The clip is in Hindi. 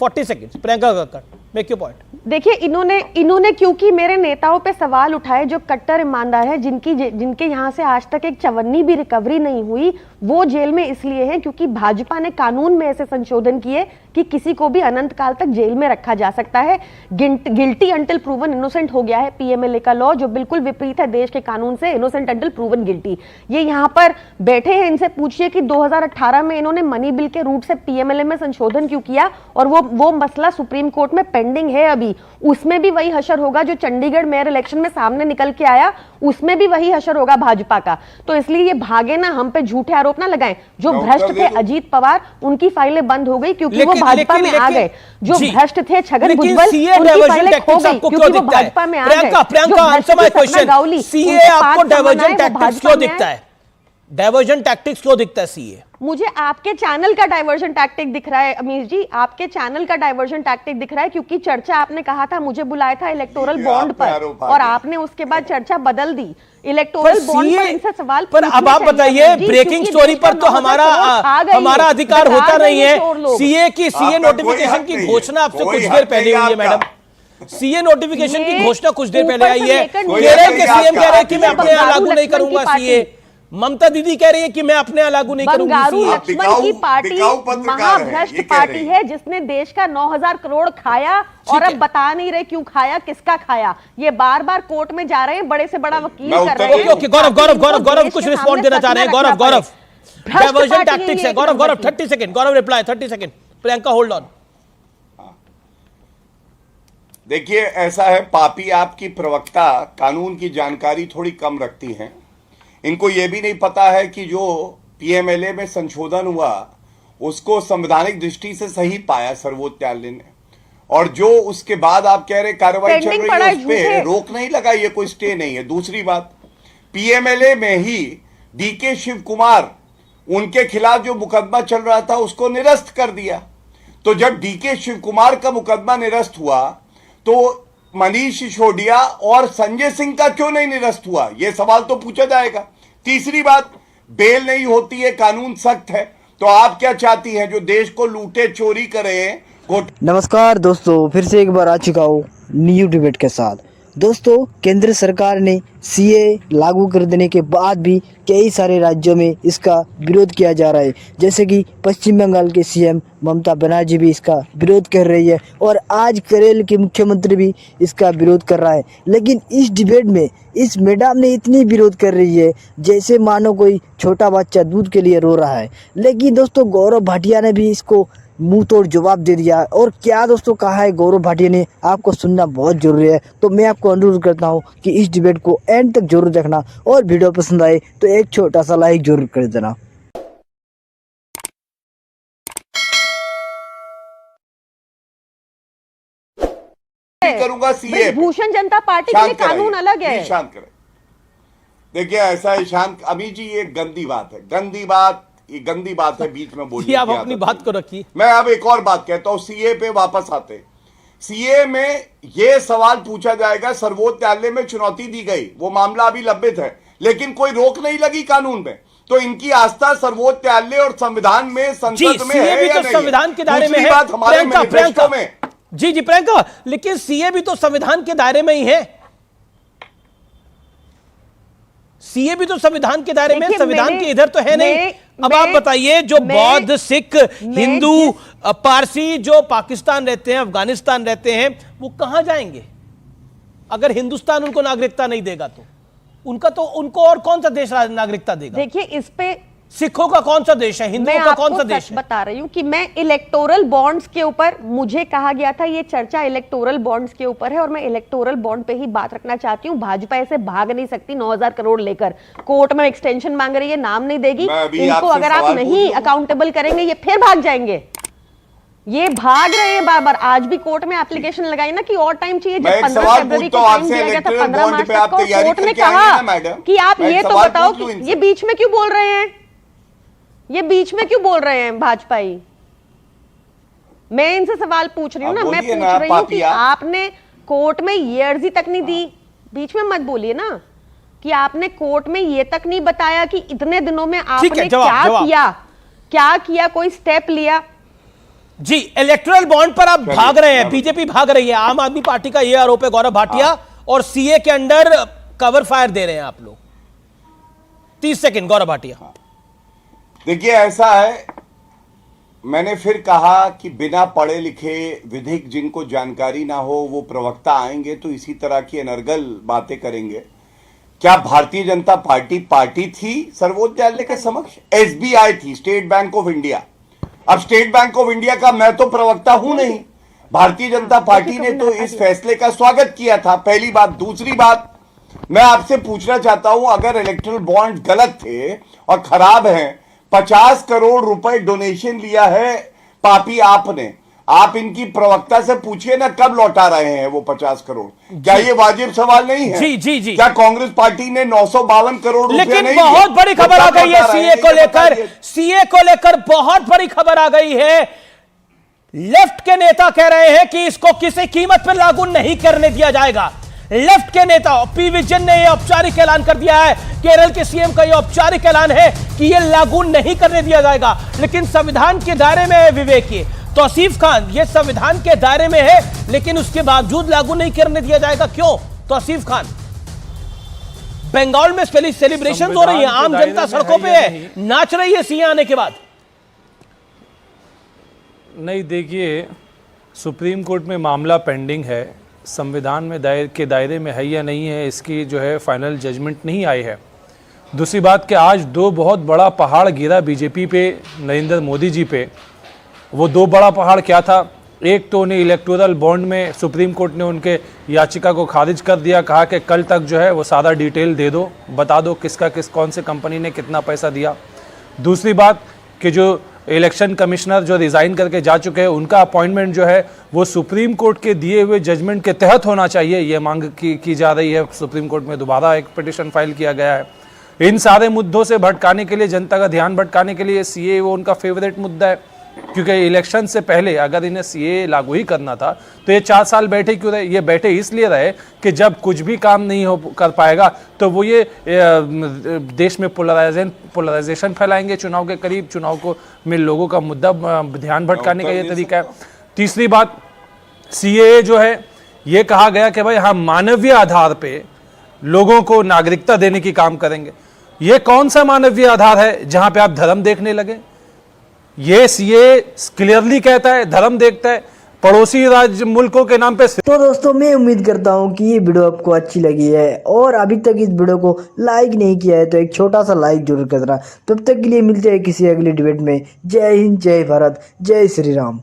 40 seconds, Priyanka Kakkar, make your point. देखिए, इन्होंने क्योंकि मेरे नेताओं पे सवाल उठाए जो कट्टर ईमानदार हैं, जिनके यहाँ से आज तक एक चवन्नी भी रिकवरी नहीं हुई, वो जेल में इसलिए हैं क्योंकि भाजपा ने कानून में ऐसे संशोधन किए कि किसी को भी अनंत काल तक जेल में रखा जा सकता है। गिल्टी अंटिल प्रूवन इनोसेंट हो गया है पीएमएलए का लॉ, जो बिल्कुल विपरीत है देश के कानून से। इनोसेंट अंटिल प्रूवन गिल्टी, ये यहाँ पर बैठे हैं, इनसे पूछिए कि 2018 में इन्होंने मनी बिल के रूट से पीएमएलए में संशोधन क्यों किया, और वो मसला सुप्रीम कोर्ट में पेंडिंग है अभी। उसमें भी वही हशर होगा जो चंडीगढ़ मेयर इलेक्शन में सामने निकल के आया, उसमें भी वही हशर होगा भाजपा का। तो इसलिए ये भागे ना, हम पे झूठे आरोप ना लगाएं। जो भ्रष्ट थे अजीत पवार, उनकी फाइलें बंद हो गई क्योंकि वो भाजपा में आ गए। जो भ्रष्ट थे छगन भुजबल, उनकी फाइलें खो गई क्योंकि वो भाजपा में आ गए। Priyanka, answer my question, CA आपको डाइवर्जन टैक्टिक्स क्यों दिखता है? डाइवर्जन टैक्टिक्स क्यों दिखता है सीए? मुझे आपके चैनल का डाइवर्जन टैक्टिक दिख रहा है अमीर जी, आपके चैनल का डाइवर्जन टैक्टिक दिख रहा है, क्योंकि चर्चा आपने कहा था, मुझे बुलाया था इलेक्टोरल बॉन्ड पर, और आपने उसके बाद चर्चा बदल दी। इलेक्टोरल बॉन्ड पर इनसे सवाल पर अब आप बताइए, ब्रेकिंग स्टोरी पर तो हमारा अधिकार होता नहीं है। सीए नोटिफिकेशन की घोषणा आपसे कुछ देर पहले हुई है मैडम, सीए नोटिफिकेशन की घोषणा कुछ देर पहले आई है। केरल के सीएम कह रहे हैं कि मैं अपने यहाँ लागू नहीं करूंगा सीए। ममता दीदी कह रही है कि मैं अपने यहाँ लागू नहीं करूंगी। बंगारू लक्ष्मण की पार्टी महाभ्रष्ट पार्टी है जिसने देश का 9,000 करोड़ खाया, और अब बता नहीं रहे क्यों खाया, किसका खाया। ये बार बार कोर्ट में जा रहे हैं, बड़े से बड़ा वकील कर रहे हैं। ओके, गौरव कुछ रिस्पॉन्ड देना चाह रहे हैं। गौरव डाइवर्जन टैक्टिक्स है। गौरव 30 second, Gaurav reply 30 second. Priyanka hold on. देखिए, ऐसा है, पापी आपकी प्रवक्ता कानून की जानकारी थोड़ी कम रखती हैं। इनको ये भी नहीं पता है कि जो पीएमएलए में संशोधन हुआ उसको संवैधानिक दृष्टि से सही पाया सर्वोच्च न्यायालय ने, और जो उसके बाद आप कह रहे कार्रवाई चल रही है उस पे रोक नहीं लगाई है, कोई स्टे नहीं है। दूसरी बात, पीएमएलए में ही डीके शिव कुमार, उनके खिलाफ जो मुकदमा चल रहा था उसको निरस्त कर दिया। तो जब डीके शिव कुमार का मुकदमा निरस्त हुआ तो मनीष सिसोदिया और संजय सिंह का क्यों नहीं निरस्त हुआ, यह सवाल तो पूछा जाएगा। तीसरी बात, बेल नहीं होती है, कानून सख्त है, तो आप क्या चाहती हैं, जो देश को लूटे चोरी करे? नमस्कार दोस्तों, फिर से एक बार आ चुका हूँ न्यू डिबेट के साथ। दोस्तों, केंद्र सरकार ने सीए लागू कर देने के बाद भी कई सारे राज्यों में इसका विरोध किया जा रहा है, जैसे कि पश्चिम बंगाल के सीएम ममता बनर्जी भी इसका विरोध कर रही है, और आज केरल के मुख्यमंत्री भी इसका विरोध कर रहा है। लेकिन इस डिबेट में इस मैडम ने इतनी विरोध कर रही है जैसे मानो कोई छोटा बच्चा दूध के लिए रो रहा है। लेकिन दोस्तों, गौरव भाटिया ने भी इसको मुंह तोड़ जवाब दे दिया। और क्या दोस्तों कहा है गौरव भाटिया ने, आपको सुनना बहुत जरूरी है। तो मैं आपको अनुरोध करता हूं कि इस डिबेट को एंड तक जरूर देखना, और वीडियो पसंद आए तो एक छोटा सा लाइक जरूर कर देना। करूंगा सीए, भूषण जनता पार्टी के लिए कानून अलग है। शांत करें। देखिए, ऐसा है शांत अभी जी, ये गंदी बात है, गंदी बात है बीच में बोलिए। आप अपनी बात को रखिए। मैं अब एक और बात कहता हूं, सीए पे वापस आते। सीए में यह सवाल पूछा जाएगा, सर्वोच्च न्यायालय में चुनौती दी गई, वो मामला अभी लंबित है, लेकिन कोई रोक नहीं लगी कानून में। तो इनकी आस्था सर्वोच्च न्यायालय और संविधान में, संसद में है या नहीं? संविधान के दायरे में है। बात हमारे मैनिफेस्टो में जी प्रियंका, लेकिन सीए भी तो संविधान के दायरे में ही है। सीए भी तो संविधान के दायरे में, संविधान के इधर तो है नहीं। अब आप बताइए, जो बौद्ध, सिख, हिंदू, पारसी जो पाकिस्तान रहते हैं, अफगानिस्तान रहते हैं, वो कहां जाएंगे अगर हिंदुस्तान उनको नागरिकता नहीं देगा? तो उनको और कौन सा देश नागरिकता देगा? देखिए, इस पे सिखों का कौन सा देश है, हिंदुओं का कौन सा देश है? बता रही हूँ कि मैं इलेक्टोरल बॉन्ड्स के ऊपर, मुझे कहा गया था ये चर्चा इलेक्टोरल बॉन्ड्स के ऊपर है, और मैं इलेक्टोरल बॉन्ड पे ही बात रखना चाहती हूँ। भाजपा ऐसे भाग नहीं सकती 9,000 करोड़ लेकर। कोर्ट में एक्सटेंशन मांग रही है, नाम नहीं देगी इनको। अगर आप नहीं अकाउंटेबल करेंगे, ये फिर भाग जाएंगे। ये भाग रहे हैं बार बार। आज भी कोर्ट में एप्लीकेशन लगाई ना कि और टाइम चाहिए। जब 15 फरवरी को टाइम दिया गया था, 15 मार्च तक को, कोर्ट ने कहा कि आप ये तो बताओ कि ये बीच में क्यों बोल रहे हैं, ये बीच में क्यों बोल रहे हैं भाजपाई? मैं इनसे सवाल पूछ रही हूँ ना, मैं पूछ रही हूँ कि आपने कोर्ट में ये अर्जी तक नहीं दी, बीच में मत बोलिए ना, कि आपने कोर्ट में ये तक नहीं बताया कि इतने दिनों में आपने क्या किया, कोई स्टेप लिया। जी, इलेक्टोरल बॉन्ड पर आप भाग रहे हैं, बीजेपी भाग रही है, आम आदमी पार्टी का यह आरोप है गौरव भाटिया, और सीए के अंडर कवर फायर दे रहे हैं आप लोग। 30 सेकंड गौरव भाटिया। देखिए ऐसा है, मैंने फिर कहा कि बिना पढ़े लिखे विधिक जिनको जानकारी ना हो वो प्रवक्ता आएंगे तो इसी तरह की अनर्गल बातें करेंगे। क्या भारतीय जनता पार्टी थी सर्वोच्च न्यायालय के समक्ष? एसबीआई थी, स्टेट बैंक ऑफ इंडिया। अब स्टेट बैंक ऑफ इंडिया का मैं तो प्रवक्ता हूं नहीं, भारतीय जनता पार्टी ने तो इस फैसले का स्वागत किया था, पहली बात। दूसरी बात, मैं आपसे पूछना चाहता हूं, अगर इलेक्टोरल बॉन्ड गलत थे और खराब हैं, 50 करोड़ रुपए डोनेशन लिया है पापी आपने, आप इनकी प्रवक्ता से पूछिए ना कब लौटा रहे हैं वो 50 करोड़। क्या ये वाजिब सवाल नहीं है? जी जी जी। क्या कांग्रेस पार्टी ने 952 करोड़ रुपए लेकिन नहीं बहुत दिए? बड़ी खबर आ गई है सीए को लेकर, बताइए। सीए को लेकर बहुत बड़ी खबर आ गई है। लेफ्ट के नेता कह रहे हैं कि इसको किसी कीमत पर लागू नहीं करने दिया जाएगा। लेफ्ट के नेता पी विजयन ने यह औपचारिक ऐलान कर दिया है, केरल के सीएम का यह औपचारिक ऐलान है कि यह लागू नहीं करने दिया जाएगा। लेकिन संविधान के दायरे में है विवेक, ये तौसीफ खान, ये संविधान के दायरे में है लेकिन उसके बावजूद लागू नहीं करने दिया जाएगा। क्यों तौसीफ खान? बंगाल में सेलिब्रेशन हो रही है, आम जनता सड़कों पे है, नाच रही है सीए आने के बाद। नहीं, देखिए, सुप्रीम कोर्ट में मामला पेंडिंग है, संविधान में के दायरे में है या नहीं है इसकी जो है फाइनल जजमेंट नहीं आई है। दूसरी बात कि आज दो बहुत बड़ा पहाड़ गिरा बीजेपी पे, नरेंद्र मोदी जी पे। वो दो बड़ा पहाड़ क्या था? एक तो उन्हें इलेक्टोरल बॉन्ड में सुप्रीम कोर्ट ने उनके याचिका को खारिज कर दिया, कहा कि कल तक जो है वो सादा डिटेल दे दो, बता दो किसका कौन से कंपनी ने कितना पैसा दिया। दूसरी बात कि जो इलेक्शन कमिश्नर जो रिज़ाइन करके जा चुके हैं, उनका अपॉइंटमेंट जो है वो सुप्रीम कोर्ट के दिए हुए जजमेंट के तहत होना चाहिए, ये मांग की जा रही है। सुप्रीम कोर्ट में दोबारा एक पिटीशन फाइल किया गया है। इन सारे मुद्दों से भटकाने के लिए, जनता का ध्यान भटकाने के लिए सीए वो उनका फेवरेट मुद्दा है, क्योंकि इलेक्शन से पहले अगर इन्हें सीए लागू ही करना था तो ये 4 साल बैठे क्यों रहे? ये बैठे इसलिए रहे कि जब कुछ भी काम नहीं हो कर पाएगा तो वो ये देश में पोलराइजेशन फैलाएंगे चुनाव के करीब, चुनाव को में लोगों का मुद्दा ध्यान भटकाने का ये तरीका है। तीसरी बात, सीए जो है ये कहा गया कि भाई हम मानवीय आधार पे लोगों को नागरिकता देने की काम करेंगे। ये कौन सा मानवीय आधार है जहां पे आप धर्म देखने लगे? ये सीए क्लियरली कहता है धर्म देखता है, पड़ोसी राज्य मुल्कों के नाम पे। तो दोस्तों, मैं उम्मीद करता हूँ कि ये वीडियो आपको अच्छी लगी है और अभी तक इस वीडियो को लाइक नहीं किया है तो एक छोटा सा लाइक जरूर कर देना। तब तक के लिए मिलते हैं किसी अगली डिबेट में। जय हिंद, जय भारत, जय श्री राम।